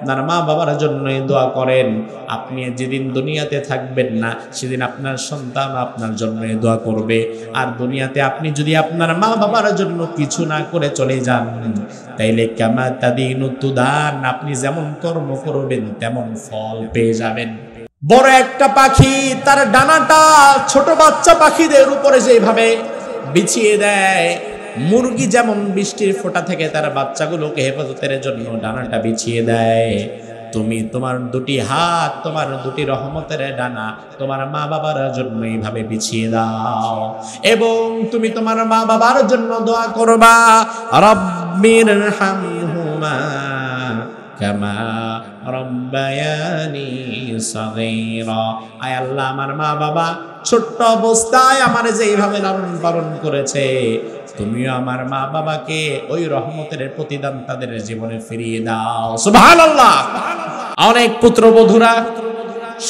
আপনার মা বাবার জন্যই দোয়া করেন। আপনি যেদিন দুনিয়াতে থাকবেন না সেদিন আপনার সন্তান আপনার জন্যই দোয়া করবে। আর দুনিয়াতে আপনি যদি আপনার মা বাবার জন্য কিছু না করে চলে যান, তাইলে কামা তাদিনু তুদান, আপনি যেমন কর্ম করবেন তেমন ফল পেয়ে যাবেন। বড় একটা পাখি তার ডানাটা ছোট বাচ্চা পাখিদের উপরে যেভাবে বিছিয়ে দেয়, মুরগি যেমন বৃষ্টির ফোঁটা থেকে তার বাচ্চাগুলোকে হেফাজতের জন্য ডানাটা বিছিয়ে দেয়, তুমি তোমার দুটি হাত, তোমার দুটি রহমতের ডানা তোমার মা বাবার জন্য এইভাবে বিছিয়ে দাও এবং তুমি তোমার মা বাবার জন্য দোয়া করবা, রব্বিরহামহুমা কামা রব্বায়ানি সগীরা। আয় আল্লাহ, আমার মা বাবা ছোট্ট অবস্থায় আমার যেইভাবে লালন পালন করেছে, তুমিও আমার মা বাবাকে ওই রহমতের প্রতিদান তাদের জীবনে ফিরিয়ে দাও। সুবহানাল্লাহ। অনেক পুত্রবধূরা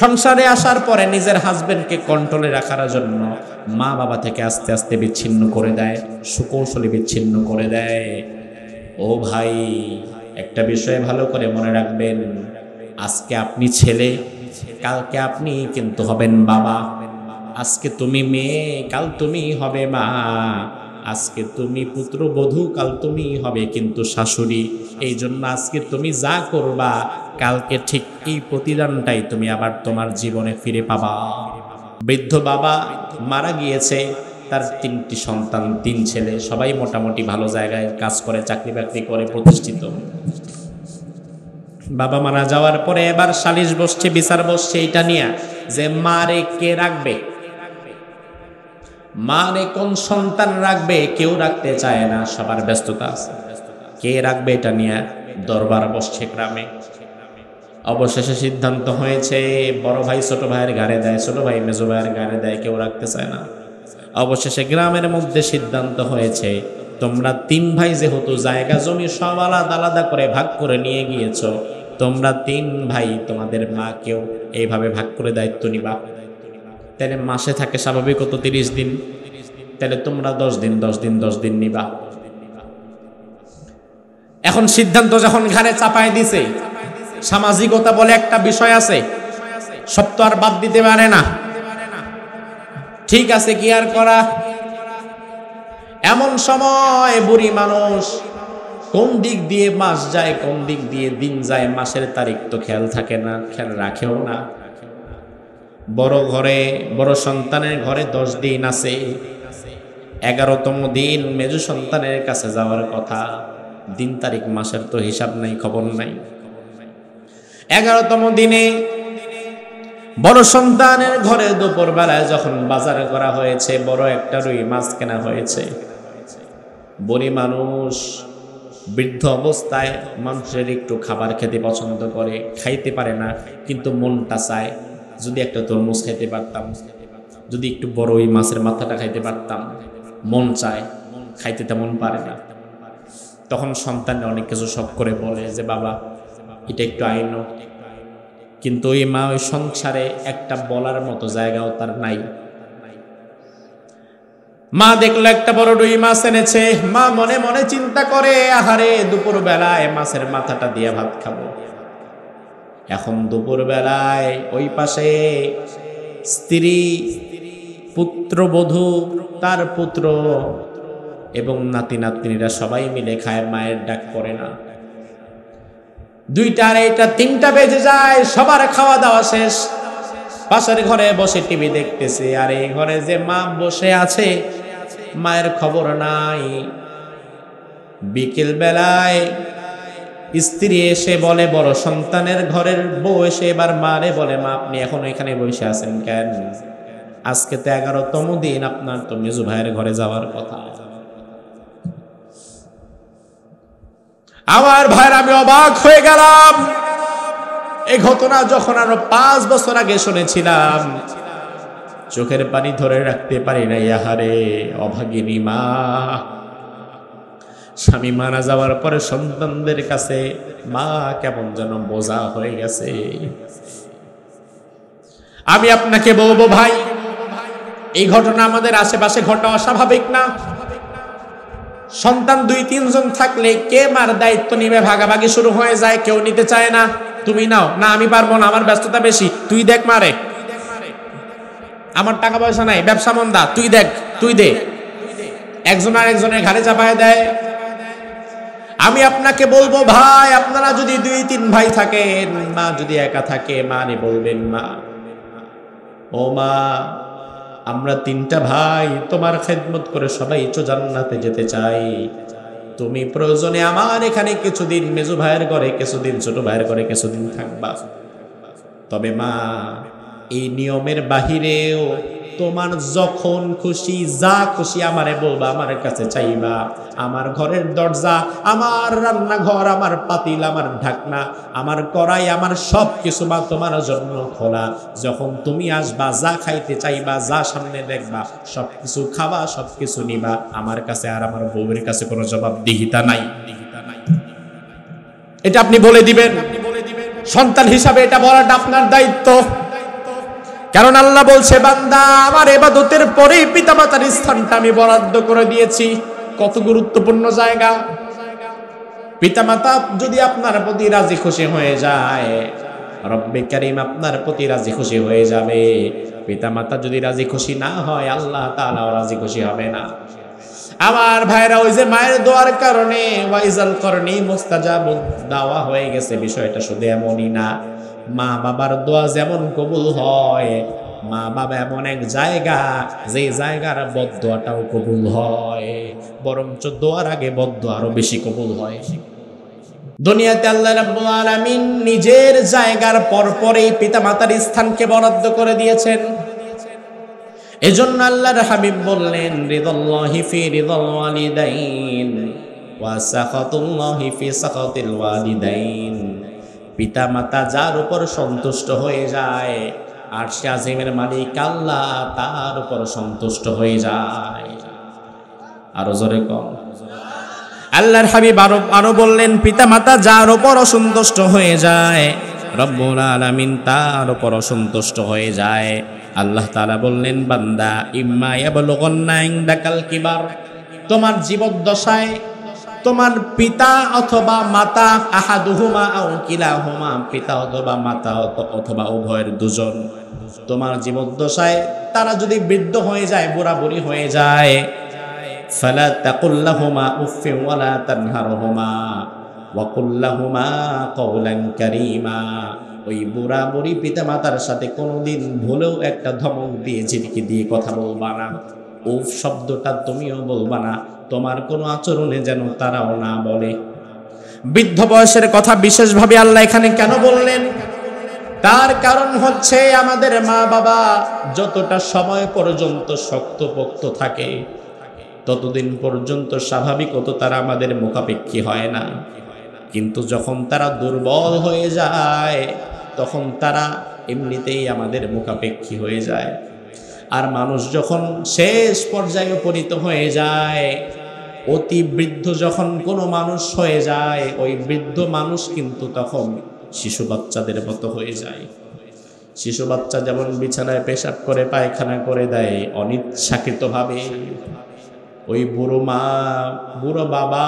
সংসারে আসার পরে নিজের হাজবেন্ডকে কন্ট্রোলে রাখার জন্য মা বাবা থেকে আস্তে আস্তে বিচ্ছিন্ন করে দেয়, সুকৌশলে বিচ্ছিন্ন করে দেয়। ও ভাই, একটা বিষয় ভালো করে মনে রাখবেন, আজকে আপনি ছেলে, কালকে আপনি কিন্তু হবেন বাবা। আজকে তুমি মেয়ে, কাল তুমি হবে মা। আজকে তুমি পুত্রবধূ, কাল তুমি হবে কিন্তু শাশুড়ি। এই জন্য আজকে তুমি যা করবা, কালকে ঠিক এই প্রতিদানটাই তুমি আবার তোমার জীবনে ফিরে পাবা। বৃদ্ধ বাবা মারা গিয়েছে, তার 3টি সন্তান, 3 ছেলে, সবাই মোটামুটি ভালো জায়গায় কাজ করে, চাকরি বাকরি করে, প্রতিষ্ঠিত। বাবা মারা যাওয়ার পরে এবার সালিশ বসছে, বিচার বসছে এটা নিয়ে যে মারে কে রাখবে, মারে কোন সন্তান রাখবে। কেউ রাখতে চায় না, সবার ব্যস্ততা আছে। কে রাখবে এটা নিয়ে দরবার বসছে গ্রামে। অবশেষে সিদ্ধান্ত হয়েছে, বড় ভাই ছোট ভাইয়ের ঘাড়ে দেয়, ছোট ভাই মেজো ভাইয়ের ঘাড়ে দেয়, কেউ রাখতে চায় না। অবশেষে গ্রামের মধ্যে সিদ্ধান্ত হয়েছে, তোমরা 3 ভাই যেহেতু জায়গা জমি সব আলাদা আলাদা করে ভাগ করে নিয়ে গিয়েছ, তোমরা 3 ভাই তোমাদের মাকেও এইভাবে ভাগ করে দায়িত্ব নিবা। তাহলে মাসে থাকে স্বাভাবিকত 30 দিন, তাহলে তোমরা 10 দিন 10 দিন 10 দিন নিবা। এখন সিদ্ধান্ত যখন ঘাড়ে চাপায় দিছে, সামাজিকতা বলে একটা বিষয় আছে, সব তো আর বাদ দিতে পারে না। ঠিক আছে, কি আর করা। এমন সময় বুড়ি মানুষ, কোন দিক দিয়ে মাস যায়, কোন দিক দিয়ে দিন যায়, মাসের তারিখ তো খেয়াল থাকে না, খেয়াল রাখেও না। বড় ঘরে, বড় সন্তানের ঘরে 10 দিন আছে, 11তম দিন মেজো সন্তানের কাছে যাওয়ার কথা। দিন তারিখ মাসের তো হিসাব নাই, খবর নাই। 11তম দিনে বড় সন্তানের ঘরে দুপুর বেলায় যখন বাজার করা হয়েছে, বড় একটা রুই মাছ কেনা হয়েছে। বুড়ি মানুষ বৃদ্ধ অবস্থায় মানুষের একটু খাবার খেতে পছন্দ করে, খাইতে পারে না, কিন্তু মনটা চায় যদি একটা তরমুজ খাইতে পারতাম, যদি একটু বড় ওই মাছের মাথাটা খাইতে পারতাম। মন চায়, খাইতে তেমন পারে না। তখন সন্তান অনেক কিছু শখ করে বলে যে বাবা এটা একটু আইনো, কিন্তু ওই মা ওই সংসারে একটা বলার মতো জায়গাও তার নাই। মা দেখলো একটা বড় রুই মাছ এনেছে, মা মনে মনে চিন্তা করে, আহারে দুপুর বেলায় মাছের মাথাটা দিয়ে ভাত খাবো। এখন দুপুর বেলায় ওই পাশে স্ত্রী, পুত্রবধূ, তার পুত্র এবং নাতি নাতনিরা সবাই মিলে খায়, মায়ের ডাক পড়ে না। 2টা, 2:30, 3টা বেজে যায়, সবার খাওয়া দাওয়া শেষ। পাশের ঘরে বসে টিভি দেখতেছে, আর এই ঘরে যে মা বসে আছে, মায়ের খবর নাই। বিকেল বেলায় স্ত্রী এসে বলে, বড় সন্তানের ঘরের বউ এসে এবার মারে বলে, মা আপনি এখন এখানে বসে আছেন কেন? আজকে তো 11তম দিন, আপনার তো মেজো ভাইয়ের ঘরে যাওয়ার কথা। আমার ভাইয়ের, আমি অবাক হয়ে গেলাম। এই ঘটনা যখন আরো 5 বছর আগে শুনেছিলাম, চোখের পানি ধরে রাখতে পারি না। আহারে অভাগিনী মা, স্বামী মারা যাওয়ার পরে সন্তানদের কাছে মা কেমন যেন বোঝা হয়ে গেছে। আমি আপনাকে বলবো ভাই, এই ঘটনা আমাদের আশেপাশে ঘটা অস্বাভাবিক না। সন্তান 2-3 জন থাকলে কে মার দায়িত্ব নিবে, ভাগাভাগি শুরু হয়ে যায়, কেউ নিতে চায় না। তুমি নাও না, আমি পারবো না, আমার ব্যস্ততা বেশি, তুই দেখ মারে, আমার টাকা পয়সা নাই, ব্যবসা মন্দা, তুই দেখ, তুই দে। একজন আর একজনের ঘাড়ে চাপায় দেয়। আমি আপনাকে বলবো ভাই, আপনারা যদি 2-3 ভাই থাকেন, মা যদি একা থাকে, মানে বলবেন মা, ও মা, আমরা 3টা ভাই তোমার খেদমত করে সবাই তো জান্নাতে যেতে চাই। তুমি প্রয়োজনে আমার এখানে কিছুদিন মেজো ভাইয়ের ঘরে, কিছুদিন ছোট ভাইয়ের ঘরে কিছুদিন থাকবা। তবে মা, এই নিয়মের বাহিরেও তোমার যখন খুশি যা খুশি আমারে বলবা, আমার কাছে চাইবা। আমার ঘরের দরজা, আমার রান্নাঘর, আমার পাতিল, আমার ঢাকনা, আমার কড়াই, আমার সব কিছু মা তোমার জন্য খোলা। যখন তুমি আসবা, যা খাইতে চাইবা, যা সামনে দেখবা, সব কিছু খাবা, সব কিছু নিবা। আমার কাছে আর আমার বউয়ের কাছে কোনো জবাবদিহিতা নাই। এটা আপনি বলে দিবেন। সন্তান হিসাবে এটা বলাটা আপনার দায়িত্ব। কারণ আল্লাহ বলছে, বান্দা, আমার ইবাদতের পরে পিতামাতার স্থানটা আমি বরাদ্দ করে দিয়েছি। কত গুরুত্বপূর্ণ জায়গা। পিতামাতা যদি আপনার প্রতি রাজি খুশি হয়ে যায়, রব্বে কারীম আপনার প্রতি রাজি খুশি হয়ে যাবে। পিতামাতা যদি রাজি খুশি না হয়, আল্লাহ তাআলাও রাজি খুশি হবে না। আমার ভাইরা, ওই যে মায়ের দোয়ার কারণে ওয়াইজাল করনি মুস্তাজাবুদ দাওয়া হয়ে গেছে, বিষয়টা শুধু এমনই না। মা বাবার দোয়া যেমন কবুল হয়, মা বাবা এমন এক জায়গা, যে জায়গার বদদোয়াটাও কবুল হয়, বরঞ্চ দোয়ার আগে বদদোয়া আরো বেশি কবুল হয়। দুনিয়াতে আল্লাহ রাব্বুল আলামিন নিজের জায়গার পরপরই পিতামাতার স্থানকে বরাদ্দ করে দিয়েছেন। এজন্য আল্লাহর হাবিব বললেন, রিদাল্লাহি ফি রিদাল ওয়ালিদাইন ওয়া সাখাতুল্লাহি ফি সাখাতিল ওয়ালিদাইন। পিতামাতা যার উপর সন্তুষ্ট হয়ে যায়, আরশে আজিমের মালিক আল্লাহ তার উপর সন্তুষ্ট হয়ে যায়। আরো জোরে কম। আল্লাহর হাবিব আরো বললেন, পিতামাতা যার উপর অসন্তুষ্ট হয়ে যায়, রব্বুল আলামিন তার উপর অসন্তুষ্ট হয়ে যায়। আল্লাহ তাআলা বললেন, বান্দা, ইম্মা ইয়াবলুগান্না ইনদাকাল কিবার, তোমার জীবদ্দশায় তোমার পিতা অথবা মাতা, আহাদুহুমা আও কিলাহুমা, পিতা অথবা মাতা অথবা উভয়ের দুজন, তোমার জীবদ্দশায় তারা যদি বৃদ্ধ হয়ে যায়, বুড়া বুড়ি হয়ে যায়, ফালা তাকুল লাহুমা উফফিন ওয়ালা তানহারহুমা ওয়া কুল লাহুমা কাওলান কারীমা। ওই বুড়া বুড়ি পিতামাতার সাথে কোনোদিন ভুলেও একটা ধমক দিয়ে, ঝিটকি দিয়ে কথা বলবা না। উফ শব্দটা তুমিও বলবা না। তোমার কোনো আচরণে যেন তারাও না বলে। বৃদ্ধ বয়সের কথা বিশেষভাবে আল্লাহ এখানে কেন বললেন? তার কারণ হচ্ছে, আমাদের মা বাবা যতটা সময় পর্যন্ত শক্তপোক্ত থাকে, ততদিন পর্যন্ত স্বাভাবিকত তারা আমাদের মুখাপেক্ষী হয় না। কিন্তু যখন তারা দুর্বল হয়ে যায়, তখন তারা এমনিতেই আমাদের মুখাপেক্ষী হয়ে যায়। আর মানুষ যখন শেষ পর্যায়ে উপনীত হয়ে যায়, অতি বৃদ্ধ যখন কোনো মানুষ হয়ে যায়, ওই বৃদ্ধ মানুষ কিন্তু তখন শিশু বাচ্চাদের মতো হয়ে যায়। শিশু বাচ্চা যেমন বিছানায় পেশাব করে, পায়খানা করে দেয় অনিচ্ছাকৃতভাবে, ওই বুড়ো মা, বুড়ো বাবা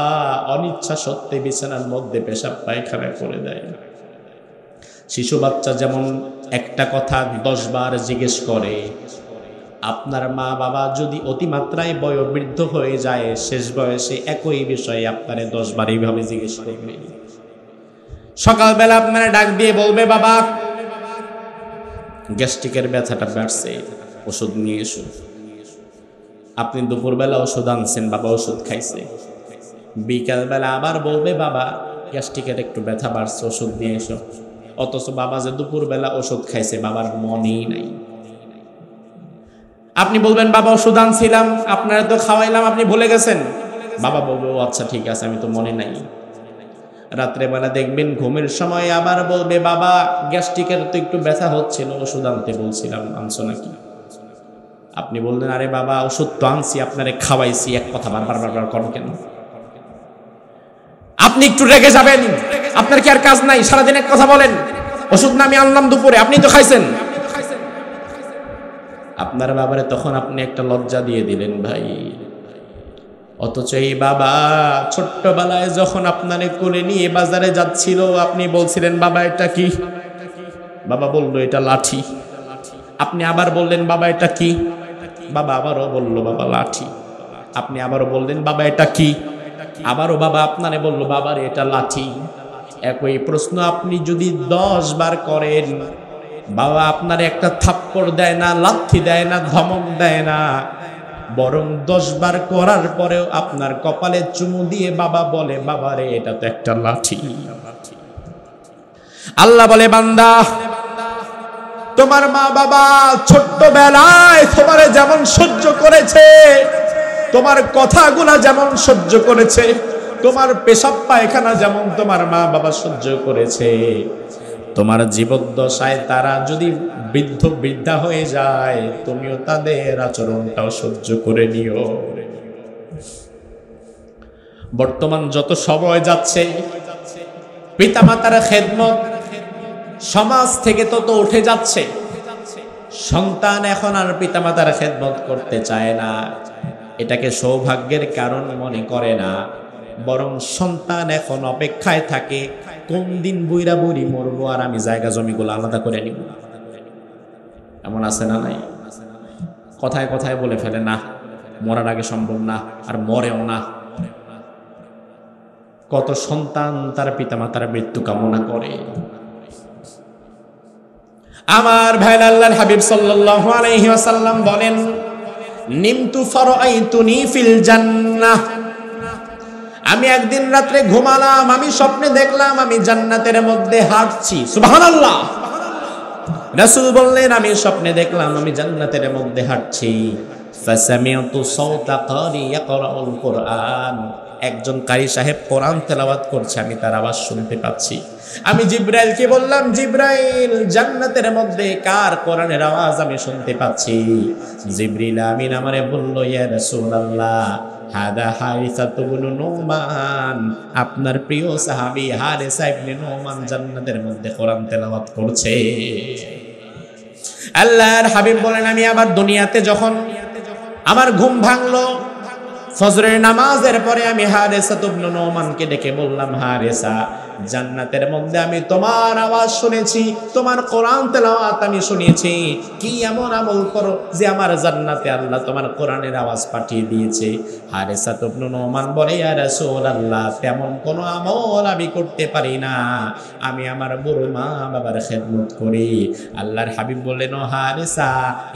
অনিচ্ছা সত্ত্বে বিছানার মধ্যে পেশাব পায়খানা করে দেয়। শিশু বাচ্চা যেমন একটা কথা 10 বার জিজ্ঞেস করে, আপনার মা বাবা যদি অতিমাত্রায় বয়োবৃদ্ধ হয়ে যায়, শেষ বয়সে একই বিষয়ে আপনারে 10 বার এইভাবে জিজ্ঞেস করবে। সকালবেলা আপনারা ডাক দিয়ে বলবে, বাবা গ্যাস্ট্রিকের ব্যথাটা বাড়ছে, ওষুধ নিয়ে এসো। আপনি দুপুরবেলা ওষুধ আনছেন, বাবা ওষুধ খাইছে। বিকালবেলা আবার বলবে, বাবা গ্যাস্ট্রিকের একটু ব্যথা বাড়ছে, ওষুধ নিয়ে এসো। অথচ বাবা যে দুপুরবেলা ওষুধ খাইছে, বাবার মনেই নাই। আপনি বলবেন, বাবা ওষুধ আনছিলাম, আপনারা তো খাওয়াইলাম, আপনি ভুলে গেছেন। বাবা বলবে, ও আচ্ছা ঠিক আছে, আমি তো মনে নাই। রাত্রেবেলা দেখবেন ঘুমের সময় আবার বলবে, বাবা গ্যাস্ট্রিকের তো একটু ব্যথা হচ্ছিল, ওষুধ আনতে বলছিলাম, আনছো নাকি? আপনি বললেন, আরে বাবা ওষুধ তো আনছি, আপনারে খাওয়াইছি, এক কথা বারবার বারবার করেন কেন? আপনি একটু রেগে যাবেন। আপনার কি আর কাজ নাই? সারাদিন এক কথা বলেন, ওষুধ না আমি আনলাম দুপুরে, আপনি তো খাইছেন। আপনার বাবারে তখন আপনি একটা লজ্জা দিয়ে দিলেন। ভাই অথচ এই বাবা ছোট্টবেলায় যখন আপনারে কোলে নিয়ে বাজারে যাচ্ছিল, আপনি বলছিলেন বাবা এটা কি? বাবা বলল এটা লাঠি। আপনি আবার বললেন বাবা এটা কি? বাবা আবারও বলল বাবা লাঠি। আপনি আবারও বললেন বাবা এটা কি? আবারও বাবা আপনারে বলল বাবার এটা লাঠি। একই প্রশ্ন আপনি যদি 10 বার করেন, বাবা আপনার একটা থাপ্পড় দেয় না, লাথি দেয় না, ধমক দেয় না, বরং 10 বার করার পরেও আপনার কপালে চুমু দিয়ে বাবা বলে বাবারে এটা তো একটা লাঠি। আল্লাহ বলে বান্দা, তোমার মা বাবা ছোট্টবেলায় তোমারে যেমন সহ্য করেছে, তোমার কথাগুলা যেমন সহ্য করেছে, তোমার পেশাব পায়খানা যেমন তোমার মা বাবা সহ্য করেছে, তোমার জীবদ্দশায় তারা যদি বৃদ্ধ বৃদ্ধা হয়ে যায়, তুমিও তাদের আচরণটাও সহ্য করে নিও। বর্তমান যত সময় যাচ্ছে, পিতামাতার খেদমত সমাজ থেকে তত উঠে যাচ্ছে। সন্তান এখন আর পিতামাতার খেদমত করতে চায় না, এটাকে সৌভাগ্যের কারণ মনে করে না, বরং সন্তান এখন অপেক্ষায় থাকে কোন দিন বুইরা বুড়ি মরবো আর আমি জায়গা জমিগুলো আলাদা করে নিব। এমন আছে না নাই? কথায় কথায় বলে ফেলে না মরার আগে সম্ভব না, আর মরেও না। কত সন্তান তার পিতামাতার মৃত্যু কামনা করে। আমার ভাই আল্লাহর হাবিব সাল্লাল্লাহু আলাইহি ওয়াসাল্লাম বলেন, নিমতু ফারাআইতুনি ফিল জান্নাহ, আমি একদিন রাত্রে ঘুমালাম, আমি স্বপ্নে দেখলাম আমি জান্নাতের মধ্যে হাঁটছি। সুবহানাল্লাহ। রাসূল বললেন আমি স্বপ্নে দেখলাম আমি জান্নাতের মধ্যে হাঁটছি। ফাসামি'তু সাওতা কারি ইয়াকরাউল কুরআন, একজন কারি সাহেব কোরআন তেলাওয়াত করছে, আমি তার আওয়াজ শুনতে পাচ্ছি। আমি জিবরাইলকে বললাম, জিবরাইল জান্নাতের মধ্যে কার কোরআনের আওয়াজ আমি শুনতে পাচ্ছি? জিবরিল আমিন আমারে বলল, ইয়া রাসূলুল্লাহ হাদা হারিসা ইবনে নুমান, আপনার প্রিয় সাহাবী হারিসা ইবনে নুমান জান্নাতের মধ্যে কোরআন তেলাওয়াত করছে। আল্লাহর হাবিব বলেন, আমি আবার দুনিয়াতে যখন আমার ঘুম ভাঙলো, ফজরের নামাজের পরে আমি হারিসা ইবনে নুমানকে ডেকে বললাম, হারিসা জান্নাতের মধ্যে আমি তোমার আওয়াজ শুনেছি, তোমার কোরআন তেলাওয়াত আমি শুনেছি, কি এমন আমল করো যে আমার জান্নাতে আল্লাহ তোমার কোরআনের আওয়াজ পাঠিয়ে দিয়েছে? হারিসা ইবনে নুমান বলে, ইয়া রাসূলুল্লাহ তেমন কোনো আমল আমি করতে পারি না, আমি আমার বুড়ো মা বাবার খেদমত করি। আল্লাহর হাবিব বললেন, ও হারিসা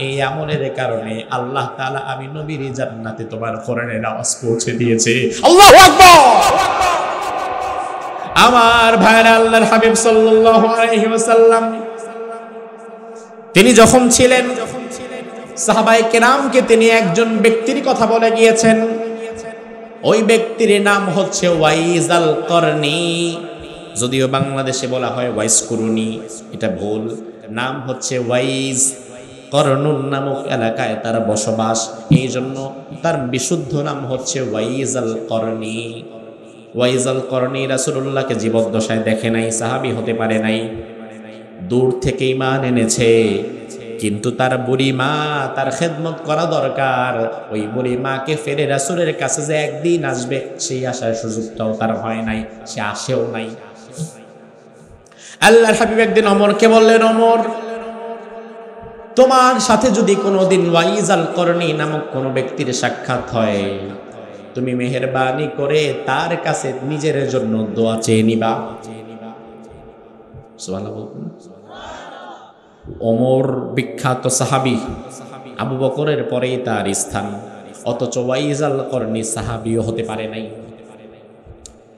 এই আমলের কারণে আল্লাহ তাআলা আমি নবীর জান্নাতে তোমার কোরআনের আওয়াজ পৌঁছে দিয়েছে। আল্লাহু আকবার। আমার ভাইরা আল্লাহর হাবিব সাল্লাল্লাহু আলাইহি ওয়াসাল্লাম তিনি যখন ছিলেন, সাহাবায়ে কেরামকে তিনি একজন ব্যক্তির কথা বলে গিয়েছেন। ওই ব্যক্তির নাম হচ্ছে ওয়াইজ আল করনি, যদিও বাংলাদেশে বলা হয় ওয়াইজ কুরুনি, এটা ভুল। নাম হচ্ছে ওয়াইজ, করনুন নামক এলাকায় তার বসবাস, এই জন্য তার বিশুদ্ধ নাম হচ্ছে ওয়াইজ আল করনি। ওয়াইজ আল করনি রাসূলুল্লাহকে জীবদ্দশায় দেখে নাই, সাহাবী হতে পারে নাই, দূর থেকে ঈমান এনেছে, কিন্তু তার বুড়ি মা, তার খেদমত করা দরকার। ওই বুড়ি মাকে ফেরে রাসূলের কাছে যে একদিন আসবে, সেই আসার সুযোগটাও তার হয় নাই, সে আসেও নাই। আল্লাহর হাবিব একদিন ওমরকে বললেন, ওমর তোমার সাথে যদি কোনোদিন ওয়াইজ আল করনি নামক কোনো ব্যক্তির সাক্ষাৎ হয়, তুমি মেহেরবানি করে তার কাছে নিজের জন্য দোয়া চেয়ে নিবা। সুবহানাল্লাহ। ওমর বিখ্যাত সাহাবী, আবু বকরের পরেই তার স্থান, অথচ ওয়াইজ আল করনি সাহাবীও হতে পারে নাই।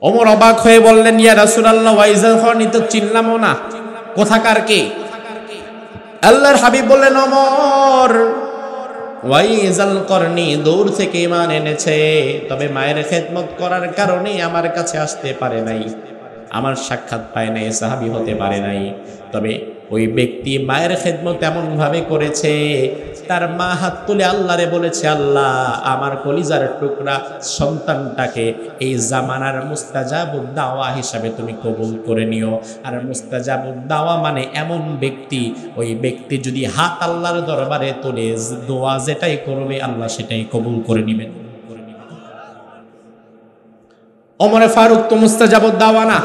ওমর অবাক হয়ে বললেন, ইয়া রাসূলুল্লাহ ওয়াইজ আল করনি তো চিনলামও না, কোথাকার কে? আল্লাহর হাবিব বললেন, ওমর ওয়াইজ আল করনি দূর থেকে ঈমান এনেছে, তবে মায়ের খেদমত করার কারণে আমার কাছে আসতে পারে নাই, আমার সাক্ষাৎ পায় নাই, সাহাবী হতে পারে নাই। তবে ওই ব্যক্তি মায়ের খেদমত এমন ভাবে করেছে, তার মা হাত তুলে আল্লাহরে বলেছে, আল্লাহ আমার কলিজার টুকরা সন্তানটাকে এই জামানার মুস্তাজাবুদ দাওয়া হিসাবে তুমি কবুল করে নিও। আর মুস্তাজাবুদ দাওয়া মানে এমন ব্যক্তি, ওই ব্যক্তি যদি হাত আল্লাহর দরবারে তুলে দোয়া যেটাই করবে আল্লাহ সেটাই কবুল করে নেবেন। ওমরে ফারুক তো মুস্তাজাবুদ দাওয়া না,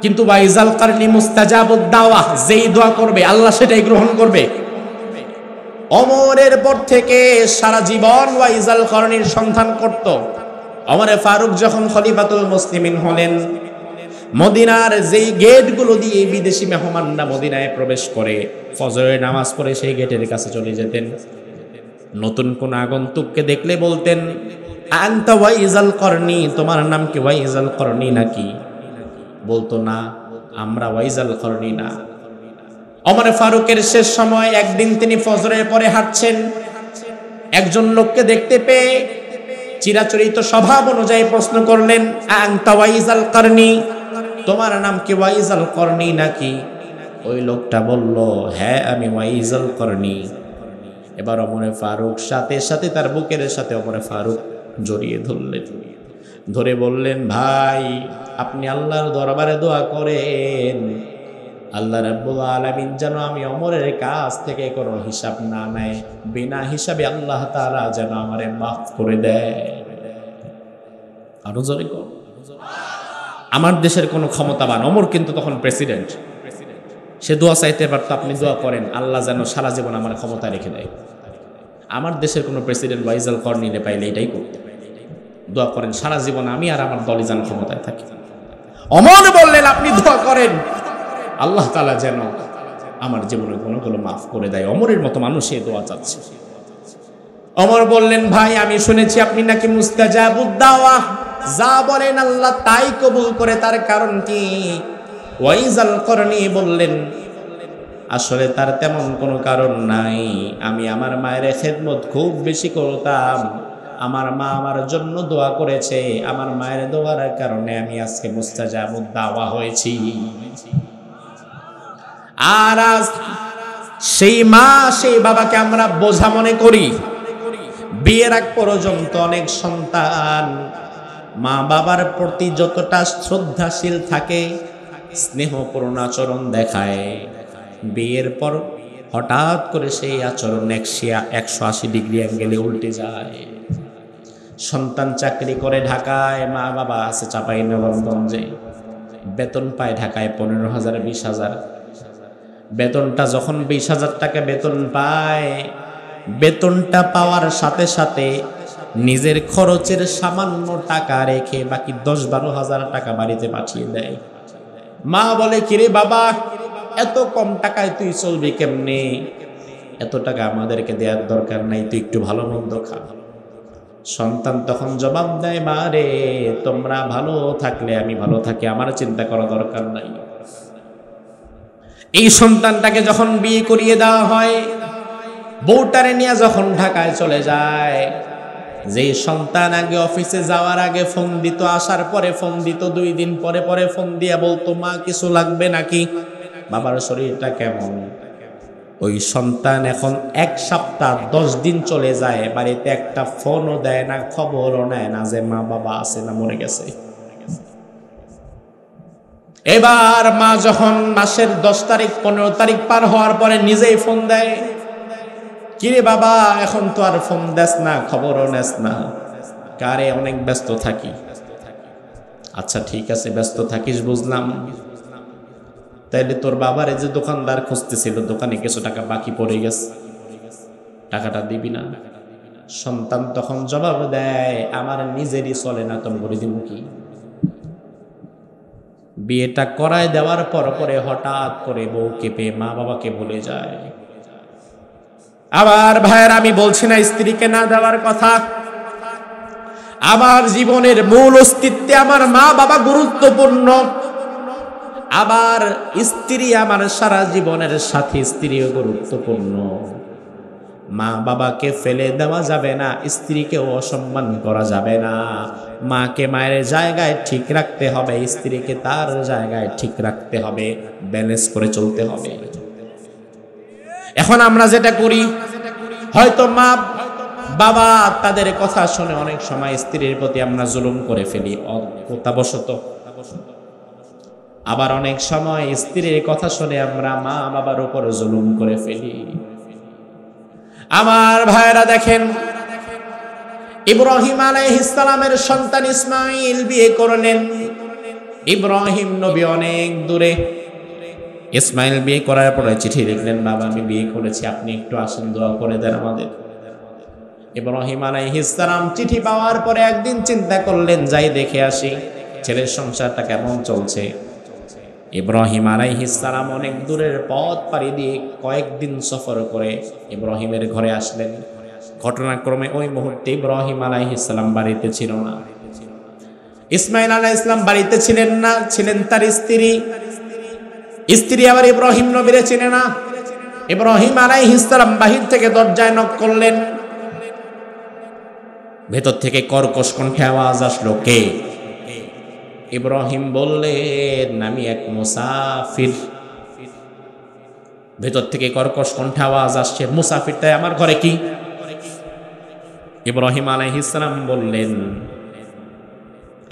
কিন্তু ওয়াইজাল কারনি মুস্তাজাবুদ দাওয়া, যেই দোয়া করবে আল্লাহ সেটাই গ্রহণ করবে। ওমরের পর থেকে সারা জীবন ওয়াইজাল কারনির সন্ধান করত। ওমরে ফারুক যখন খলিফাতুল মুসলিমিন হলেন, মদিনার যেই গেটগুলো দিয়ে বিদেশি মেহমানরা মদিনায় প্রবেশ করে, ফজরের নামাজ পড়ে সেই গেটের কাছে চলে যেতেন। নতুন কোন আগন্তুককে দেখলে বলতেন, আনতা ওয়াইজাল করনি, তোমার নাম কি ওয়াইজাল করনি নাকি? বলতো না, আমরা ওয়াইজাল করনি না। ওমর ফারুকের শেষ সময় একদিন তিনি ফজরের পরে হাঁটছেন, একজন লোককে দেখতে পেয়ে চিরাচরিত স্বভাব অনুযায়ী প্রশ্ন করলেন, আনতা ওয়াইজাল করনি, তোমার নাম কি ওয়াইজাল করনি নাকি? ওই লোকটা বলল, হ্যাঁ আমি ওয়াইজাল করনি। এবার ওমরে ফারুক সাথে সাথে তার বুকের সাথে ওমরে ফারুক জড়িয়ে ধরলেন, ধরে বললেন, ভাই আপনি আল্লাহর দরবারে দোয়া করেন, আল্লাহ রাব্বুল আলামিন যেন আমি ওমরের কাছ থেকে কোনো হিসাব না নেয়, বিনা হিসাবে আল্লাহ তাআলা যেন আমারে মাফ করে দেয়। আরো জোরে কর। আমার দেশের কোনো ক্ষমতাবান, ওমর কিন্তু তখন প্রেসিডেন্ট, সে দোয়া চাইতে পারতো, আপনি দোয়া করেন আল্লাহ যেন সারা জীবন আমার ক্ষমতা রেখে দেয়। আমার দেশের কোনো প্রেসিডেন্ট ওয়াইজাল করনিরে পাইলে এটাই করতে, দোয়া করেন সারা জীবন আমি আর আমার দলই যেন ক্ষমতায় থাকি। ওমর বললেন, আপনি দোয়া করেন আল্লাহ তাআলা যেন আমার জীবনের গুনাহগুলো মাফ করে দেয়। ওমরের মতো মানুষ এই দোয়া চাচ্ছে। ওমর বললেন, ভাই আমি শুনেছি আপনি নাকি মুস্তাজাবুদ দাওয়া, যা বলেন আল্লাহ তাই কবুল করে, তার কারণ কি? ওয়াইজাল করনি বললেন, আসলে তার তেমন কোনো কারণ নাই, আমি আমার মায়ের খেদমত খুব বেশি করতাম, আমার মা আমার জন্য দোয়া করেছে, আমার মায়ের দোয়ার কারণে আমি আজকে মুস্তাজাবুদ দাওয়া হয়েছি। আর আজ সেই মা সেই বাবাকে আমরা বোঝা মনে করি। বিয়ের আগ পর্যন্ত অনেক সন্তান মা বাবার প্রতি যতটা শ্রদ্ধাশীল থাকে, স্নেহপূর্ণ আচরণ দেখায়, বিয়ের পর হঠাৎ করে সেই আচরণ 180 ডিগ্রি অ্যাঙ্গেলে উল্টে যায়। সন্তান চাকরি করে ঢাকায়, মা বাবা আছে চাঁপাইনবাবগঞ্জে, বেতন পায় ঢাকায় 15,000 20,000। বেতনটা যখন 20,000 টাকা বেতন পায়, বেতনটা পাওয়ার সাথে সাথে নিজের খরচের সামান্য টাকা রেখে বাকি 10-12,000 টাকা বাড়িতে পাঠিয়ে দেয়। মা বলে, কিরে বাবা এত কম টাকায় তুই চলবি কেমনে? এত টাকা আমাদেরকে দেওয়ার দরকার নাই, তুই একটু ভালো মন্দ খা। সন্তান তখন জবাব দেয়, মা রে তোমরা ভালো থাকলে আমি ভালো থাকি, আমার চিন্তা করা দরকার নাই। এই সন্তানটাকে যখন বিয়ে করিয়ে দেওয়া হয়, বউটারে নিয়ে যখন ঢাকায় চলে যায়, যে সন্তান আগে অফিসে যাওয়ার আগে ফোন দিত, আসার পরে ফোন দিত, 2 দিন পরে পরে ফোন দিয়ে বলতো, মা কিছু লাগবে নাকি, বাবার শরীরটা কেমন, ওই সন্তান এখন 1 সপ্তাহ 10 দিন চলে যায়, বাড়িতে একটা ফোনও দেয় না, খবরও নেয় না যে মা বাবা আছে না মরে গেছে। এবার মা যখন মাসের 10 তারিখ 15 তারিখ পার হওয়ার পরে নিজেই ফোন দেয়, কিরে বাবা এখন তো আর ফোন দেস না, খবরও নেস না, কারে অনেক ব্যস্ত থাকি। আচ্ছা ঠিক আছে ব্যস্ত থাকিস বুঝলাম, তাইলে তোর বাবার এই যে দোকানদার খুঁজতেছিল, দোকানে কিছু টাকা বাকি পড়ে গেছে, টাকাটা দিবি না? সন্তান তখন জবাব দেয়, আমার নিজেরই চলে না, তোর করে দিব কি? বিয়েটা করায় দেওয়ার পর পরে হঠাৎ করে বউকে পেয়ে মা বাবাকে ভুলে যায়। আবার ভাইয়ের, আমি বলছি না স্ত্রীকে না দেওয়ার কথা, আমার জীবনের মূল অস্তিত্বে আমার মা বাবা গুরুত্বপূর্ণ। আবার স্ত্রী আমার সারা জীবনের সাথী, স্ত্রীও গুরুত্বপূর্ণ। মা বাবাকে ফেলে দেওয়া যাবে না, স্ত্রীকেও অসম্মান করা যাবে না। মাকে মায়ের জায়গায় ঠিক রাখতে হবে, স্ত্রীকে তার জায়গায় ঠিক রাখতে হবে, ব্যালেন্স করে চলতে হবে। এখন আমরা যেটা করি, হয়তো মা বাবা তাদের কথা শুনে অনেক সময় স্ত্রীর প্রতি আমরা জুলুম করে ফেলি অজ্ঞতাবশত, আবার অনেক সময় স্ত্রীর কথা শুনে আমরা মা বাবার উপর জুলুম করে ফেলি। আমার ভাইয়েরা দেখেন, ইব্রাহিম আলাইহিস সালামের সন্তান ইসমাঈল বিয়ে করলেন। ইব্রাহিম নবী অনেক দূরে। ইসমাঈল বিয়ে করার পরে চিঠি লিখলেন, বাবা আমি বিয়ে করেছি, আপনি একটু আসেন দোয়া করে দেন আমাদের। ইব্রাহিম আলাইহিস সালাম চিঠি পাওয়ার পরে একদিন চিন্তা করলেন, যাই দেখে আসি ছেলের সংসারটা কেমন চলছে। ইব্রাহিম আলাইহিস সালাম অনেক দূরের পথ পাড়ি দিয়ে কয়েকদিন সফর করে ইব্রাহিমের ঘরে আসলেন। ঘটনাক্রমে ওই মুহূর্তে ইব্রাহিম আলাইহিস সালাম বাড়িতে ছিল না, ইসমাঈল আলাইহিস সালাম বাড়িতে ছিলেন না, ছিলেন তার স্ত্রী। স্ত্রী আবার ইব্রাহিম নবীরে চেনে না। ইব্রাহিম আলাইহিস সালাম বাহির থেকে দরজায় নক করলেন। ভেতর থেকে কর্কশ কণ্ঠে আওয়াজ আসলো, কে? ইব্রাহিম বললেন, আমি এক মুসাফির। ভেতর থেকে কর্কশ কণ্ঠে আওয়াজ আসছে, মুসাফির তাই আমার ঘরে কি? ইব্রাহিম আলাইহিস সালাম বললেন,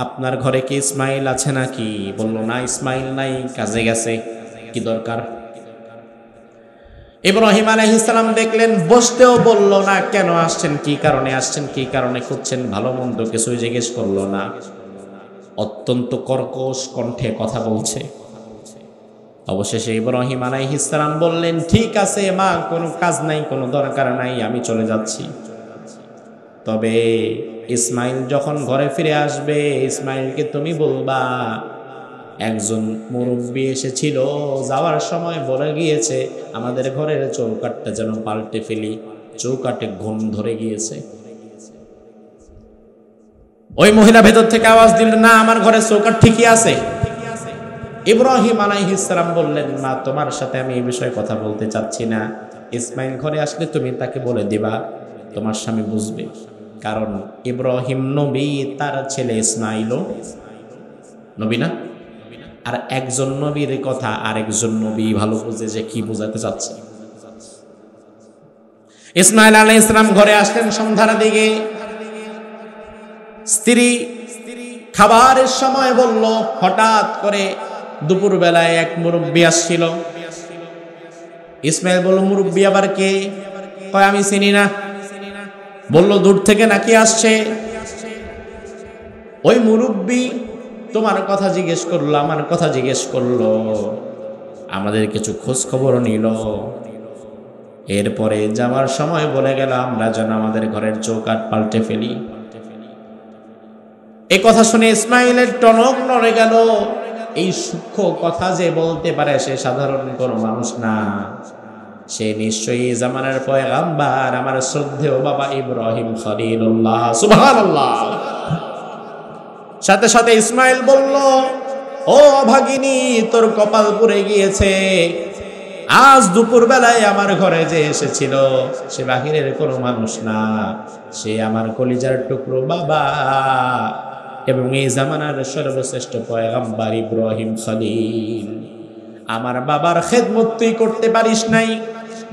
আপনার ঘরে কি ইসমাঈল আছে নাকি? বলল, না ইসমাঈল নাই, কাজে গেছে। কি দরকার? ইব্রাহিম আলাইহিস সালাম দেখলেন বসতেও বলল না, কেন আসছেন, কি কারণে আসছেন, কি কারণে খুঁজছেন, ভালো মন্দ কিছুই জিজ্ঞেস করলো না। অত্যন্ত কর্কশ কণ্ঠে কথা বলছে। অবশেষে ইব্রাহিম আলাইহিস সালাম বললেন, ঠিক আছে মা, কোনো কাজ নাই, কোনো দরকার নাই, আমি চলে যাচ্ছি। তবে ইসমাঈল যখন ঘরে ফিরে আসবে, ইসমাঈলকে তুমি বলবা একজন মুরব্বী এসেছিল, যাওয়ার সময় বলে গিয়েছে আমাদের ঘরের চৌকাঠটা যেন পাল্টে ফেলি, চৌকাঠে ঘুম ধরে গিয়েছে। ওই মহিলা ভেতর থেকে আওয়াজ দিল, না আমার ঘরে চৌকাঠ ঠিকই আছে। ইব্রাহিম আলাইহিস সালাম বললেন, মা তোমার সাথে আমি এই বিষয়ে কথা বলতে চাচ্ছি না, ইসমাঈল ঘরে আসলে তুমি তাকে বলে দিবা, তোমার স্বামী বুঝবে। কারণ ইব্রাহিম নবী, তার ছেলে ইসমাঈলও নবী না। আর একজন নবীর কথা আরেকজন নবী ভালো বুঝে যে কি বোঝাতে চাচ্ছে। ইসমাঈল আলাইহিস সালাম ঘরে আসলেন সন্ধ্যার দিকে। স্ত্রী খাবারের সময় বলল, হঠাৎ করে দুপুর বেলায় এক মুরব্বী আসছিল। ইসমাঈল বলল, মুরব্বী আবার কে? কয় আমি চিনি না। বলল, দূর থেকে নাকি আসছে? ওই মুরব্বী তোমার কথা জিজ্ঞেস করলো, আমার কথা জিজ্ঞেস করলো, আমাদের কিছু খোঁজ খবর নিল, এরপরে যাওয়ার সময় বলে গেল আমরা যেন আমাদের ঘরের চৌকাঠ পাল্টে ফেলি। এই কথা শুনে ইসমাঈলের টনক নড়ে গেল। এই সূক্ষ্ম কথা যে বলতে পারে সে সাধারণ কোনো মানুষ না, সে নিশ্চয়ই জামানার পয়গাম্বার, আমার শ্রদ্ধেয় বাবা ইব্রাহিম খলিলুল্লাহ। সুবহানাল্লাহ। সাথে সাথে ইসমাঈল বলল, ও ভাগিনী, তোর কপাল পুড়ে গিয়েছে। আজ দুপুর বেলায় আমার ঘরে যে এসেছিল সে বাহিরের কোনো মানুষ না, সে আমার কলিজার টুকরো বাবা এবং এই জামানার সর্বশ্রেষ্ঠ পয়গাম্বার ইব্রাহিম খলিল। আমার বাবার খেদমত তুই করতে পারিস নাই,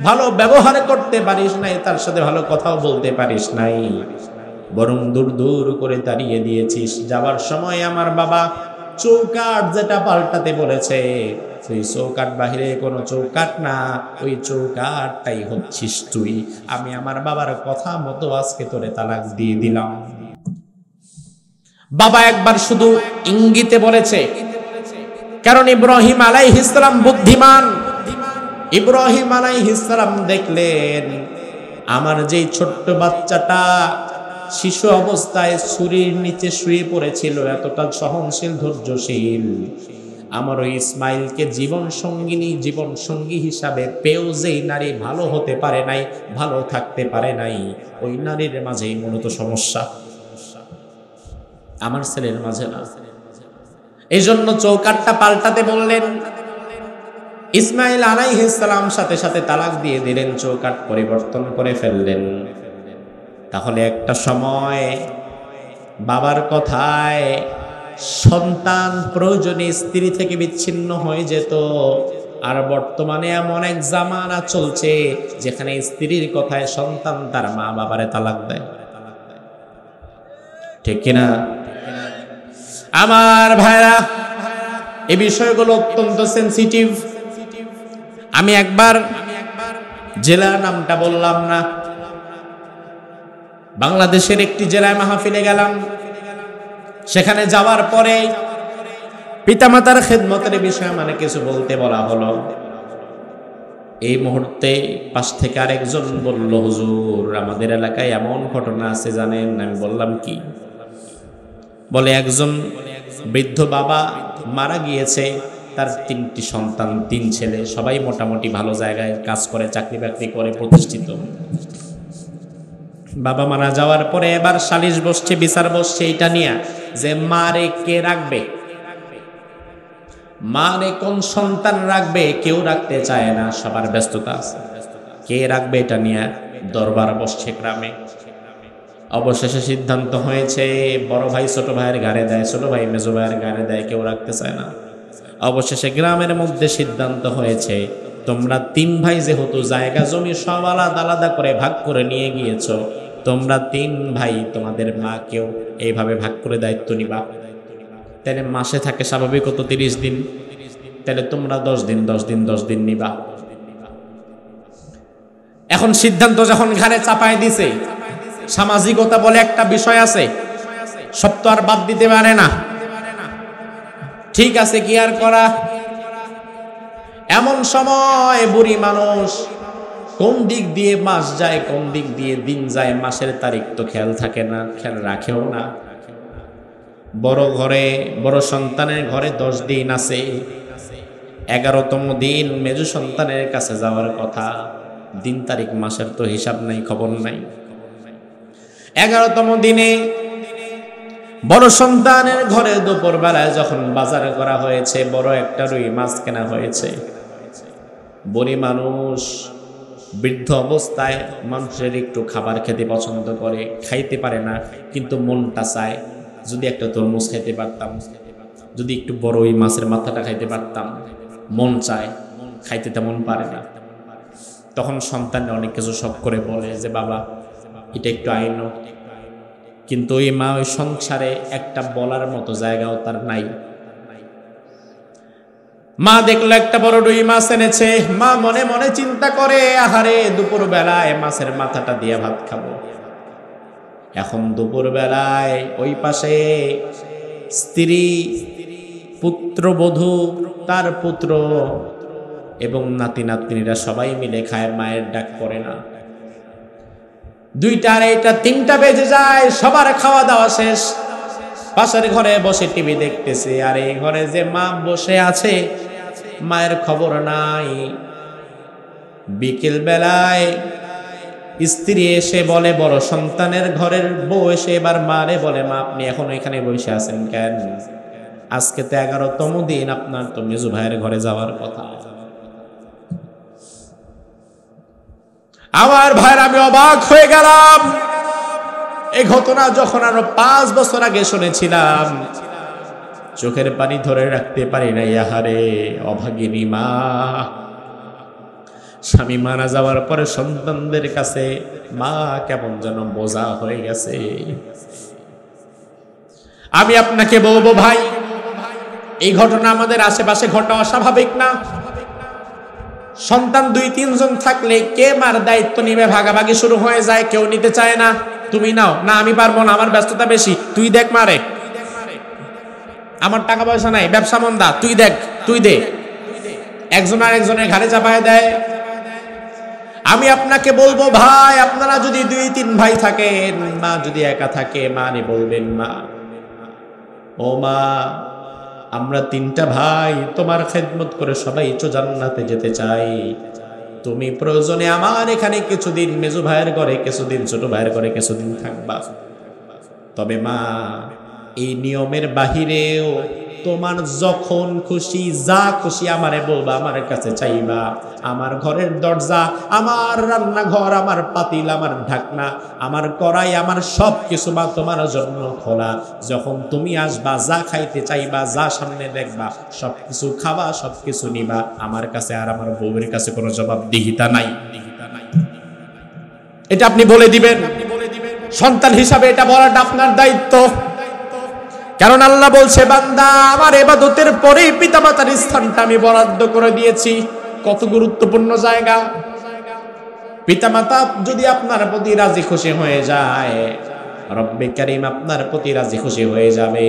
ভালো ব্যবহার করতে পারিস নাই, তার সাথে ভালো কথাও বলতে পারিস নাই, বরং দূর দূর করে তাড়িয়ে দিয়েছিস। যাওয়ার সময় আমার বাবা চৌকাঠ যেটা পাল্টাতে বলেছে, ওই চৌকাঠ বাহিরে কোনো চৌকাঠ না, ওই চৌকাঠটাই হচ্ছিস তুই। আমি আমার বাবার কথা মতো আজকে তোরে তালাক দিয়ে দিলাম। বাবা একবার শুধু ইঙ্গিতে বলেছে, কারণ ইব্রাহিম আলাইহিস সালাম বুদ্ধিমান। ইব্রাহিম আলাইহিস সালাম দেখলেন আমার যেই ছোট্ট বাচ্চাটা শিশু অবস্থায় ছুরির নিচে শুয়ে পড়েছিল, এতটা সহনশীল ধৈর্যশীল, আমার ওই ইসমাঈলকে জীবন সঙ্গী হিসাবে পেয়েও যেই নারী ভালো হতে পারে নাই, ভালো থাকতে পারে নাই, ওই নারীর মাঝেই মূলত সমস্যা, আমার ছেলের মাঝে না। এই জন্য চৌকাঠটা পাল্টাতে বললেন। ইসমাঈল আলাইহিস সালাম সাথে সাথে তালাক দিয়ে দিলেন, চৌকাঠ পরিবর্তন করে ফেললেন। তাহলে একটা সময় বাবার কথায় সন্তান প্রয়োজনে স্ত্রী থেকে বিচ্ছিন্ন হয়ে যেত, আর বর্তমানে এমন এক জামানা চলছে যেখানে স্ত্রীর কথায় সন্তান তার মা বাবারে তালাক দেয়। ঠিক কিনা? আমার ভাইরা, এই বিষয়গুলো অত্যন্ত সেনসিটিভ। আমি একবার জেলার নামটা বললাম না, বাংলাদেশের একটি জেলায় মাহফিলে গেলাম। সেখানে যাওয়ার পরে পিতামাতার খেদমতের বিষয়ে মানে কিছু বলতে বলা হলো। এই মুহূর্তে পাশ থেকে আরেকজন বলল, হুজুর আমাদের এলাকায় এমন ঘটনা আছে জানেন? আমি বললাম কি? বলে একজন বৃদ্ধ বাবা মারা গিয়েছে, তার 3টি সন্তান, 3 ছেলে, সবাই মোটামুটি ভালো জায়গায় কাজ করে, চাকরি বাকরি করে, প্রতিষ্ঠিত। বাবা মারা যাওয়ার পরে এবার সালিশ বসছে, বিচার বসছে এটা নিয়ে যে মারে কে রাখবে, মারে কোন সন্তান রাখবে। কেউ রাখতে চায় না, সবার ব্যস্ততা আছে। কে রাখবে এটা নিয়ে দরবার বসছে গ্রামে। অবশেষে সিদ্ধান্ত হয়েছে বড় ভাই ছোট ভাইয়ের ঘাড়ে দেয়, ছোট ভাই মেজো ভাইয়ের ঘাড়ে দেয়, কেউ রাখতে চায় না। অবশেষে গ্রামের মধ্যে সিদ্ধান্ত হয়েছে, তোমরা 3 ভাই যেহেতু জায়গা জমি সব আলাদা আলাদা করে ভাগ করে নিয়ে গিয়েছো, তোমরা 3 ভাই তোমাদের মা কেউ এইভাবে ভাগ করে দায়িত্ব নিবা। তাহলে মাসে থাকে স্বাভাবিকত 30 দিন, তাহলে তোমরা 10 দিন 10 দিন 10 দিন নিবা। এখন সিদ্ধান্ত যখন ঘাড়ে চাপায় দিছে, সামাজিকতা বলে একটা বিষয় আছে, সব তো আর বাদ দিতে পারে না। ঠিক আছে, কি আর করা। এমন সময় বুড়ি মানুষ, কোন দিক দিয়ে মাস যায়, কোন দিক দিয়ে দিন যায়, মাসের তারিখ তো খেয়াল থাকে না, খেয়াল রাখেও না। বড় ঘরে, বড় সন্তানের ঘরে 10 দিন আছে, 11তম দিন মেজো সন্তানের কাছে যাওয়ার কথা। দিন তারিখ মাসের তো হিসাব নাই, খবর নাই। 11তম দিনে বড় সন্তানের ঘরে দুপুর বেলায় যখন বাজার করা হয়েছে, বড় একটা রুই মাছ কেনা হয়েছে। বুড়ি মানুষ বৃদ্ধ অবস্থায় মানুষের একটু খাবার খেতে পছন্দ করে, খাইতে পারে না, কিন্তু মনটা চায় যদি একটা তরমুজ খাইতে পারতাম, যদি একটু বড় ওই মাছের মাথাটা খাইতে পারতাম। মন চায়, খাইতে তেমন পারে না। তখন সন্তান অনেক কিছু শখ করে বলে যে বাবা এটা একটু আইনো, কিন্তু ওই মা ওই সংসারে একটা বলার মতো জায়গাও তার নাই। মা দেখলো একটা বড় রুই মাছ এনেছে, মা মনে মনে চিন্তা করে, আহারে দুপুর বেলায় মাছের মাথাটা দিয়ে ভাত খাবো। এখন দুপুর বেলায় ওই পাশে স্ত্রী, পুত্রবধূ, তার পুত্র এবং নাতি নাতনিরা সবাই মিলে খায়, মায়ের ডাক পড়ে না। 2টা, 2:30, 3টা বেজে যায়, সবার খাওয়া দাওয়া শেষ। পাশের ঘরে বসে টিভি দেখতেছে, আর এই ঘরে যে মা বসে আছে, মায়ের খবর নাই। বিকেল বেলায় স্ত্রী এসে বলে, বড় সন্তানের ঘরের বউ এসে এবার মারে বলে, মা আপনি এখন এখানে বসে আছেন কেন? আজকে তো 11তম দিন, আপনার তো মেজু ভাইয়ের ঘরে যাওয়ার কথা। আমার ভাইয়ের, আমি অবাক হয়ে গেলাম। এই ঘটনা যখন আরো 5 বছর আগে শুনেছিলাম, চোখের পানি ধরে রাখতে পারি না। আহারে অভাগিনী মা, স্বামী মারা যাওয়ার পরে সন্তানদের কাছে মা কেমন যেন বোঝা হয়ে গেছে। আমি আপনাকে বলবো ভাই, এই ঘটনা আমাদের আশেপাশে ঘটা অস্বাভাবিক না। সন্তান 2-3 জন থাকলে কে মার দায়িত্ব নিবে, ভাগাভাগি শুরু হয়ে যায়, কেউ নিতে চায় না। তুমি নাও না, আমি পারবো না, আমার ব্যস্ততা বেশি, তুই দেখ মারে, আমার টাকা পয়সা নাই, ব্যবসা মন্দা, তুই দেখ, তুই দে। একজন আর একজনের ঘাড়ে চাপায় দেয়। আমি আপনাকে বলবো ভাই, আপনারা যদি 2-3 ভাই থাকেন, মা যদি একা থাকে, মা নে বলবেন, মা ও মা, আমরা 3টা ভাই তোমার খেদমত করে সবাই তো জান্নাতে যেতে চাই। তুমি প্রয়োজনে আমার এখানে কিছুদিন, মেজু ভাইয়ের ঘরে কিছুদিন, ছোট ভাইয়ের ঘরে কিছুদিন থাকবা। তবে মা, এই নিয়মের বাহিরেও তোমার যখন খুশি, যা খুশি আমারে বলবা, আমার কাছে চাইবা। আমার ঘরের দরজা, আমার রান্নাঘর, আমার পাতিল, আমার ঢাকনা, আমার কড়াই, আমার সব কিছু মা তোমার জন্য খোলা। যখন তুমি আসবা, যা খাইতে চাইবা, যা সামনে দেখবা, সব কিছু খাবা, সব কিছু নিবা। আমার কাছে আর আমার বউয়ের কাছে কোনো জবাবদিহিতা নাই। এটা আপনি বলে দিবেন। সন্তান হিসাবে এটা বলাটা আপনার দায়িত্ব। কারণ আল্লাহ বলছে, বান্দা আমার ইবাদতের পরেই পিতামাতার স্থানটা আমি বরাদ্দ করে দিয়েছি। কত গুরুত্বপূর্ণ জায়গা। পিতামাতা যদি আপনার প্রতি রাজি খুশি হয়ে যায়, রব্বে কারীম আপনার প্রতি রাজি খুশি হয়ে যাবে।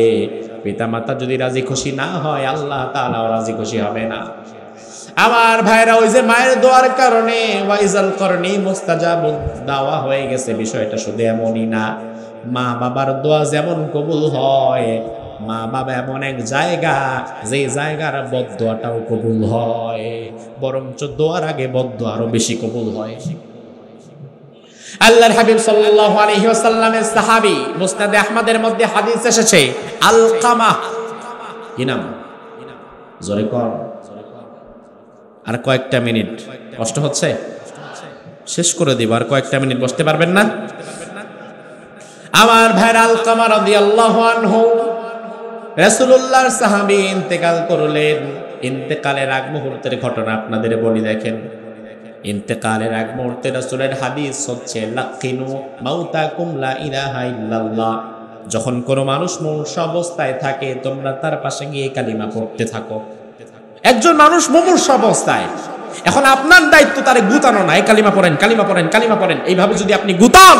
পিতামাতা যদি রাজি খুশি না হয়, আল্লাহ তাআলাও রাজি খুশি হবে না। আমার ভাইরা, ওই যে মায়ের দোয়ার কারণে ওয়াইজাল করনি মুস্তাজাবুদ দাওয়া হয়ে গেছে, বিষয়টা শুধু এমনই না। মা বাবার দোয়া যেমন কবুল হয়, মা বাবা এমন এক জায়গা, যে জায়গার বদদোয়াটাও কবুল হয়, বরঞ্চ দোয়ার আগে বদদোয়া আরো বেশি কবুল হয়। আল্লাহর হাবিব সাল্লাল্লাহু আলাইহি ওয়াসাল্লামের সাহাবী, মুসনাদে আহমদের মধ্যে হাদিস এসেছে, আলকামা, কি নাম? জোরে কর। আর কয়েকটা মিনিট, কষ্ট হচ্ছে? শেষ করে দিব, আর কয়েকটা মিনিট বসতে পারবেন না? আমার ভাইরা, আলকামা রাদিয়াল্লাহু আনহু রাসূলুল্লাহর সাহাবী ইন্তেকাল করলেন। ইন্তেকালের আগ মুহূর্তের ঘটনা আপনাদের বলি, দেখেন। ইন্তেকালের আগ মুহূর্তে রাসূলের হাদিস হচ্ছে, লাকিনু মাউতাকুম লা ইলাহা ইল্লাল্লাহ। যখন কোনো মানুষ মুমূর্ষু অবস্থায় থাকে, তোমরা তার পাশে গিয়ে কালিমা পড়তে থাকো। একজন মানুষ মুমূর্ষু অবস্থায়, এখন আপনার দায়িত্ব তারে গুতানো না, এই কালিমা পড়েন, কালিমা পড়েন, কালিমা পড়েন। এইভাবে যদি আপনি গুতান,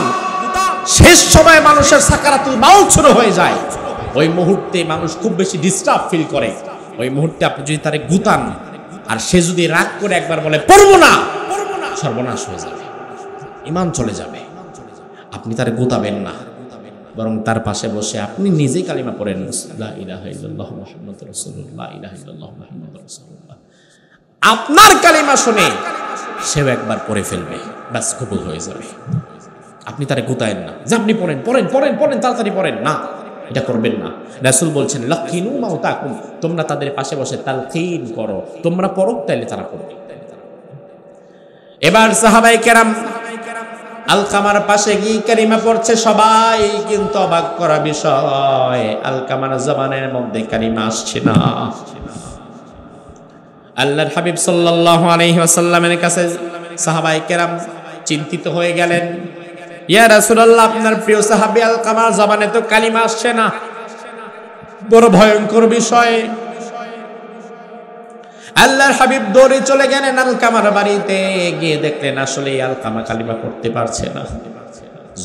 শেষ সময় মানুষের সাকারাতুল মাউত শুরু হয়ে যায়। ওই মুহূর্তে মানুষ খুব বেশি ডিস্টার্ব ফিল করে। ওই মুহূর্তে আপনি যদি তারে গুতান, আর সে যদি রাগ করে একবার বলে পড়বো না, সর্বনাশ হয়ে যাবে, ঈমান চলে যাবে। আপনি তারে গুতাবেন না, বরং তার পাশে বসে আপনি নিজেই কালিমা পড়েন, লা ইলাহা ইল্লাল্লাহু মুহাম্মাদুর রাসূলুল্লাহ, লা ইলাহা ইল্লাল্লাহু মুহাম্মাদুর রাসূলুল্লাহ। আপনার কালিমা শুনে সেও একবার পড়ে ফেলবে, ব্যাস কবুল হয়ে যাবে। আপনি তারে গুতায়েন না যে আপনি পড়েন পড়েন পড়েন পড়েন, তাড়াতাড়ি পড়েন, না, এটা করবেন না। রাসূল বলছেন, লাকিনু মাউতাকুম, তোমরা তাদের পাশে বসে তালকিন করো, তোমরা পড়ো, তাইলে তারা পড়বে। এবার সাহাবায়ে কেরাম আলকামার পাশে গিয়ে কালিমা পড়ছে, সবাই কিন্তু অবাক করা বিষয়, আলকামার জবানের মধ্যে কালিমা আসছে না। আল্লাহর হাবিব সাল্লাল্লাহু আলাইহি ওয়াসাল্লামের কাছে সাহাবায়ে কেরাম চিন্তিত হয়ে গেলেন, ইয়া রাসূলুল্লাহ, আপনার প্রিয় সাহাবী আলকামার জবানে তো কালিমা আসছে না, বড় ভয়ঙ্কর বিষয়। আল্লাহর হাবিব দৌড়ে চলে গেলেন আলকামার বাড়িতে, গিয়ে দেখলেন আসলে আলকামা কালিমা পড়তে পারছে না,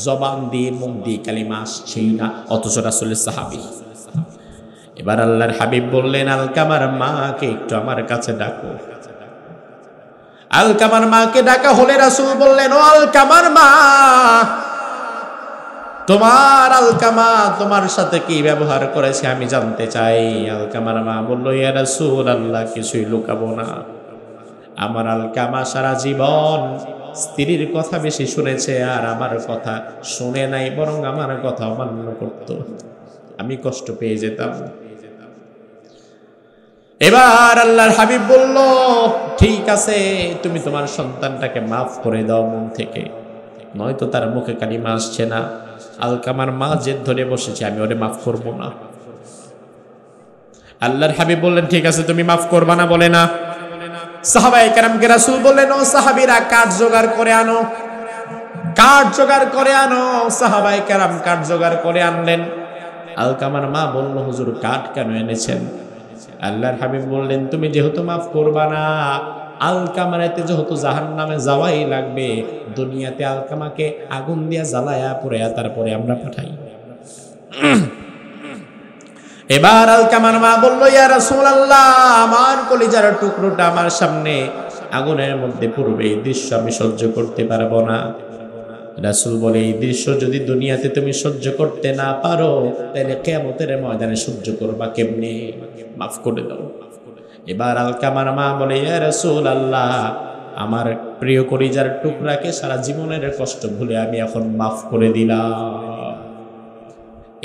জবান দিয়ে মুখ দিয়ে কালিমা আসছেই না, অথচ রাসূলের সাহাবী। এবার আল্লাহর হাবিব বললেন, আলকামার মাকে একটু আমার কাছে ডাকো। আলকামার মাকে ডাকা হলে রাসূল বললেন, ও আলকামার মা, তোমার আলকামা তোমার সাথে কি ব্যবহার করেছে আমি জানতে চাই। আলকামার মা বলল, ইয়া রাসূলুল্লাহ, কিছুই লুকাবো না, আমার আলকামা সারা জীবন স্ত্রীর কথা বেশি শুনেছে, আর আমার কথা শুনে নাই, বরং আমার কথা অমান্য করত, আমি কষ্ট পেয়ে যেতাম। এবার আল্লাহর হাবিব বলল, ঠিক আছে, তুমি তোমার সন্তানটাকে মাফ করে দাও মন থেকে, নয়তো তার মুখে কালিমা আসছে না। আলকামার মা জেদ ধরে বসেছে, আমি ওরে মাফ করব না। আল্লাহর হাবিব বললেন, ঠিক আছে, তুমি মাফ করবা না বলে না। সাহাবায়ে কেরামকে রাসূল বললেন, ও সাহাবীরা, কাঠ জোগাড় করে আনো, কাঠ জোগাড় করে আনো। সাহাবায়ে কেরাম কাঠ জোগাড় করে আনলেন। আলকামার মা বলল, হুজুর, কাঠ কেন এনেছেন? আল্লাহর হাবিব বললেন, তুমি যেহেতু মাফ করবা না, আলকামারাতে যেহেতু জাহান্নামে যাওয়াই লাগবে, দুনিয়াতে আলকামাকে আগুন দিয়া জ্বালায়া পুড়ায়া তারপরে আমরা পাঠাই। এবার আলকামার মা বলল, ইয়া রাসূলুল্লাহ, আমার কলিজার টুকরোটা আমার সামনে আগুনের মধ্যে পড়বে, এই দৃশ্য আমি সহ্য করতে পারবো না। রাসূল বলে, এই দৃশ্য যদি দুনিয়াতে তুমি সহ্য করতে না পারো, তাহলে কিয়ামতের ময়দানে সহ্য করবা কেমনে? মাফ করে দাও। এবার আলকামার মা বলে, ইয়া রাসূলুল্লাহ, আমার প্রিয় কলিজার টুকরাকে সারা জীবনের কষ্ট ভুলে আমি এখন মাফ করে দিলাম।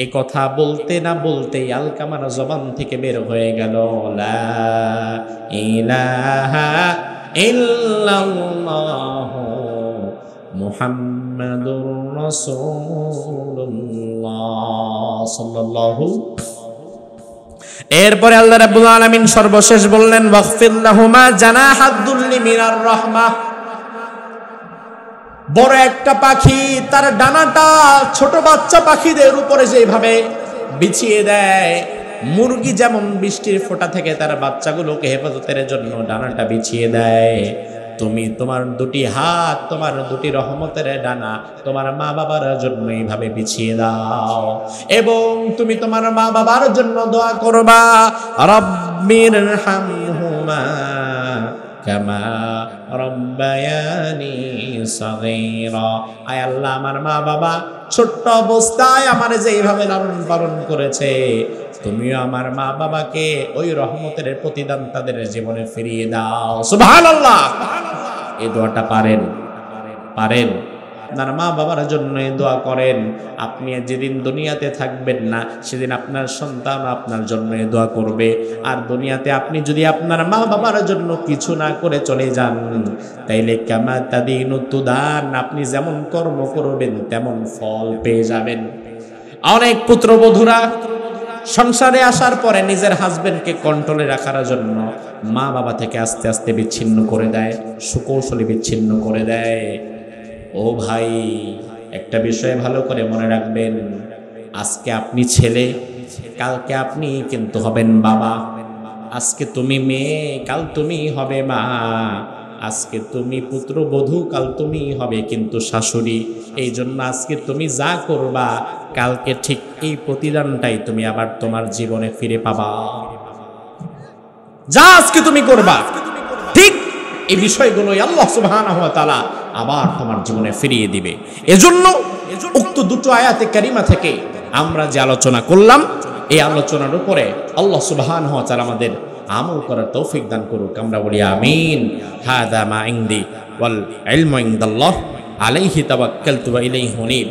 এ কথা বলতে না বলতেই আলকামার জবান থেকে বের হয়ে গেল, লা ইলাহা ইল্লাল্লাহু মুহাম্মাদুর রাসূলুল্লাহ সাল্লাল্লাহু। এরপরে আল্লাহ রাব্বুল আলামিন সর্বশেষ বললেন, ওয়াগফির লাহুমা জানাহাদ-দুল্লি মিনার রাহমাহ। বড় একটা পাখি তার ডানাটা ছোট বাচ্চা পাখিদের উপরে যেভাবে বিছিয়ে দেয়, মুরগি যেমন বৃষ্টির ফোঁটা থেকে তার বাচ্চাগুলোকে হেফাজতের জন্য ডানাটা বিছিয়ে দেয়, তুমি তোমার দুটি হাত, তোমার দুটি রহমতের ডানা তোমার মা বাবার জন্য এইভাবে বিছিয়ে দাও এবং তুমি তোমার মা বাবার জন্য দোয়া করবা, রব্বিরহামহুমা কামা রব্বায়ানি সাগীরা। আয় আল্লাহ, আমার মা বাবা ছোট্ট অবস্থায় আমার যেইভাবে লালন পালন করেছে, তুমিও আমার মা বাবাকে ওই রহমতের প্রতিদান তাদের জীবনে ফিরিয়ে দাও। সুবহানাল্লাহ। এই দোয়াটা পারেন? আপনার মা বাবার জন্য এই দোয়া করেন। আপনি যেদিন দুনিয়াতে থাকবেন না, সেদিন আপনার সন্তান আপনার জন্য এই দোয়া করবে। আর দুনিয়াতে আপনি যদি আপনার মা বাবার জন্য কিছু না করে চলে যান, তাইলে কামা তাদিনু তুদান, আপনি যেমন কর্ম করবেন তেমন ফল পেয়ে যাবেন। অনেক পুত্রবধূরা সংসারে আসার পরে নিজের হাজবেন্ডকে কন্ট্রোলে রাখার জন্য মা বাবা থেকে আস্তে আস্তে বিচ্ছিন্ন করে দেয়, সুকৌশলী বিচ্ছিন্ন করে দেয়। ও ভাই, একটা বিষয় ভালো করে মনে রাখবেন, আজকে আপনি ছেলে, কালকে আপনি কিন্তু হবেন বাবা। আজকে তুমি মেয়ে, কাল তুমি হবে মা। আজকে তুমি পুত্রবধূ, কাল তুমি হবে কিন্তু শাশুড়ি। এই জন্য আজকে তুমি যা করবা, কালকে ঠিক এই প্রতিদানটাই তুমি আবার তোমার জীবনে ফিরে পাবা। যা আজকে তুমি করবা, ঠিক এই বিষয়গুলোই আল্লাহ সুবহানাহু ওয়া তাআলা আবার তোমার জীবনে ফিরিয়ে দিবে। এজন্য উক্ত দুটো আয়াতে কারিমা থেকে আমরা যে আলোচনা করলাম, এই আলোচনার উপরে আল্লাহ সুবহানাহু ওয়া তাআলা আমাদের আমল করার তৌফিক দান করুক। আমরা বলি আমিন। হাযা মা ইনদি ওয়াল ইলমু ইনদাল্লাহ আলাইহি তাওয়াক্কালতু ওয়া ইলাইহি উনীব।